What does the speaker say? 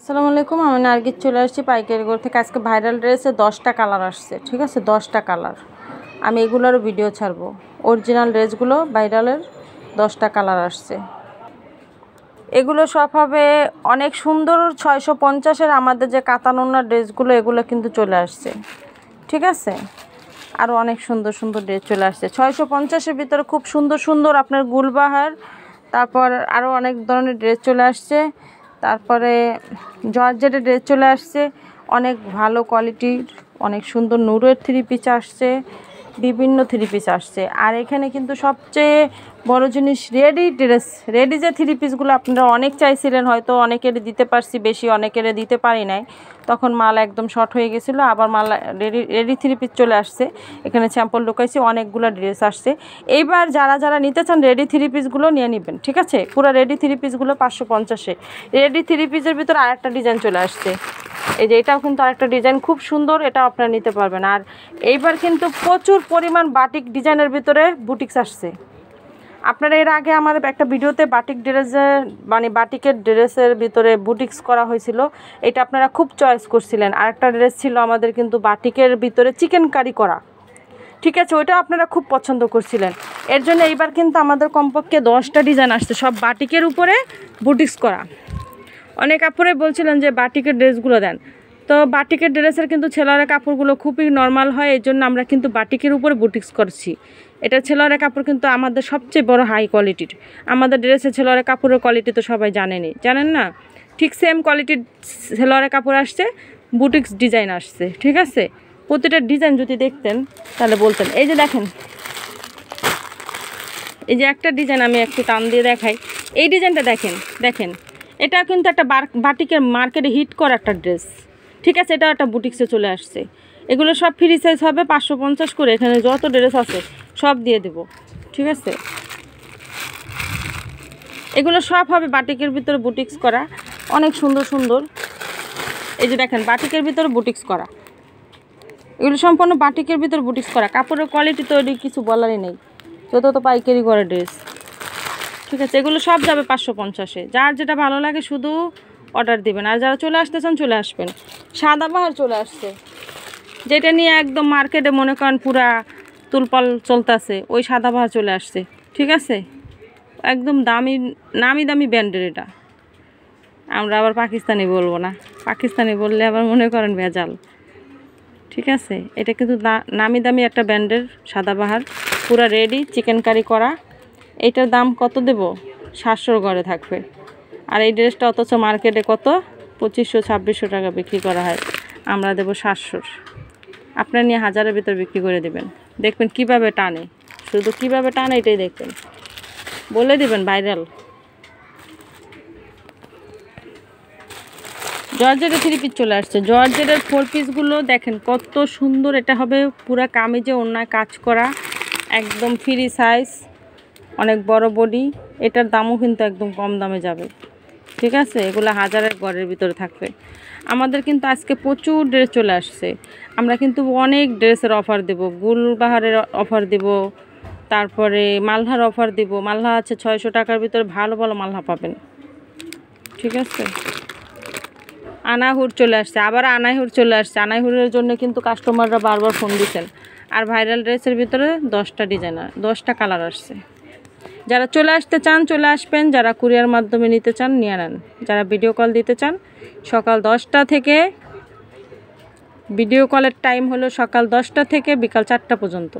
আসসালামু আলাইকুম, আমি নার্গিস চলে আসছি পাইকারি ঘর থেকে। আজকে ভাইরাল ড্রেসে 10টা কালার আসছে, ঠিক আছে? 10টা কালার আমি এগুলোরও ভিডিও ছাড়বো। অরিজিনাল ড্রেসগুলো ভাইরালের 10টা কালার আসছে। এগুলো সব হবে অনেক সুন্দর 650-এর। আমাদের যে কাতানোনা ড্রেসগুলো এগুলো কিন্তু চলে আসছে, ঠিক আছে? আরও অনেক সুন্দর সুন্দর ড্রেস চলে আসছে 650-এর ভিতরে। খুব সুন্দর সুন্দর আপনার গুলবাহার, তারপর আরও অনেক ধরনের ড্রেস চলে আসছে। তারপরে জর্জেটের ড্রেস চলে আসছে, অনেক ভালো কোয়ালিটির, অনেক সুন্দর নুরের থ্রি পিস আসছে, বিভিন্ন থ্রি পিস আসছে। আর এখানে কিন্তু সবচেয়ে বড় জিনিস রেডি ড্রেস। রেডি যে থ্রি পিসগুলো আপনারা অনেক চাইছিলেন, হয়তো অনেকের দিতে পারছি বেশি, অনেকের দিতে পারি নাই, তখন মাল একদম শর্ট হয়ে গেছিলো। আবার মাল রেডি থ্রি পিস চলে আসছে। এখানে স্যাম্পল ঢুকাইছি, অনেকগুলো ড্রেস আসছে। এইবার যারা যারা নিতে চান রেডি থ্রি পিসগুলো নিয়ে নেবেন, ঠিক আছে? পুরো রেডি থ্রি পিসগুলো 550-এ। রেডি থ্রি পিসের ভিতরে আরেকটা ডিজাইন চলে আসছে, এই যে এটাও কিন্তু আরেকটা ডিজাইন খুব সুন্দর, এটাও আপনারা নিতে পারবেন। আর এইবার কিন্তু প্রচুর পরিমাণ বাটিক ডিজাইনের ভিতরে বুটিক্স আসছে। আপনারা এর আগে আমার একটা ভিডিওতে বাটিক ড্রেসের মানে বাটিকের ড্রেসের ভিতরে বুটিক্স করা হয়েছিল, এটা আপনারা খুব চয়েস করছিলেন। আরেকটা ড্রেস ছিল আমাদের কিন্তু বাটিকের ভিতরে চিকেন কারি করা, ঠিক আছে? ওইটা আপনারা খুব পছন্দ করছিলেন। এর জন্য এইবার কিন্তু আমাদের কমপক্ষে 10টা ডিজাইন আসছে, সব বাটিকের উপরে বুটিক্স করা। অনেক কাপড়ে বলছিলেন যে বাটিকের ড্রেসগুলো দেন, তো বাটিকের ড্রেসের কিন্তু ছেলেরা কাপড়গুলো খুবই নর্মাল হয়, এই জন্য আমরা কিন্তু বাটিকের উপরে বুটিক্স করছি। এটা ছেলেরা কাপড় কিন্তু আমাদের সবচেয়ে বড় হাই কোয়ালিটির। আমাদের ড্রেসের ছেলেরা কাপড়ের কোয়ালিটি তো সবাই জানেন না? ঠিক সেম কোয়ালিটির ছেলেরা কাপড় আসছে, বুটিক্স ডিজাইন আসছে, ঠিক আছে? প্রতিটা ডিজাইন যদি দেখতেন তাহলে বলতেন। এই যে দেখেন, এই যে একটা ডিজাইন আমি একটু টান দিয়ে দেখাই, এই ডিজাইনটা দেখেন এটা কিন্তু একটা বাটিকের মার্কেটে হিট করা একটা ড্রেস, ঠিক আছে? এটা একটা বুটিক্সে চলে আসছে। এগুলো সব ফ্রি সাইজ হবে, 550 করে। এখানে যত ড্রেস আছে সব দিয়ে দেব, ঠিক আছে? এগুলো সব হবে বাটিকের ভিতরে বুটিক্স করা, অনেক সুন্দর সুন্দর। এই যে দেখেন বাটিকের ভিতরে বুটিক্স করা, এগুলো সম্পূর্ণ বাটিকের ভিতরে বুটিক্স করা। কাপড়ের কোয়ালিটি তো এটি কিছু বলারই নেই, যত তো পাইকারি করে ড্রেস, ঠিক আছে? এগুলো সব যাবে 550-এ। যার যেটা ভালো লাগে শুধু অর্ডার দিবেন। আর যারা চলে আসতে চান চলে আসবেন। সাদাবাহার চলে আসছে, যেটা নিয়ে একদম মার্কেটে মনে করেন পুরা তুলপাল চলতেছে, ওই সাদাবাহার চলে আসছে, ঠিক আছে? একদম নামি দামি ব্র্যান্ডের এটা। আমরা আবার পাকিস্তানি বলবো না, পাকিস্তানি বললে আবার মনে করেন ভেজাল, ঠিক আছে? এটা কিন্তু নামি দামি একটা ব্র্যান্ডের সাদাবাহার, পুরা রেডি চিকেন কারি করা। এইটার দাম কত দেব? 700-র ঘরে থাকবে। আর এই ড্রেসটা অথচ মার্কেটে কত 2500-2600 টাকা বিক্রি করা হয়, আমরা দেব 700-র। আপনার নিয়ে 1000-এর ভিতর বিক্রি করে দেবেন। দেখবেন কিভাবে টানে, শুধু কিভাবে টানে এটাই দেখবেন, বলে দিবেন ভাইরাল। জর্জেটের থ্রি পিস চলে আসছে, জর্জেটের 4 পিসগুলো দেখেন কত সুন্দর। এটা হবে পুরা কামিজে ওড়নায় কাজ করা, একদম ফ্রি সাইজ, অনেক বড় বডি। এটার দামও কিন্তু একদম কম দামে যাবে, ঠিক আছে? এগুলো 1000-এর ঘরের ভিতরে থাকবে। আমাদের কিন্তু আজকে প্রচুর ড্রেস চলে আসছে, আমরা কিন্তু অনেক ড্রেসের অফার দেব। গুলবাহারের অফার দেব, তারপরে মালহার অফার দেব। মালহা আছে 600 টাকার ভিতরে, ভালো ভালো মালহা পাবেন, ঠিক আছে? আনাহুর চলে আসছে, আবার আনাইহুর চলে আসছে। আনাইহুরের জন্য কিন্তু কাস্টমাররা বারবার ফোন দিচ্ছেন। আর ভাইরাল ড্রেসের ভিতরে 10টা ডিজাইনার, 10টা কালার আসছে। যারা চলে আসতে চান চলে আসবেন, যারা কুরিয়ার মাধ্যমে নিতে চান নিয়ে নেন। যারা ভিডিও কল দিতে চান সকাল 10টা থেকে, ভিডিও কলের টাইম হলো সকাল 10টা থেকে বিকাল 4টা পর্যন্ত।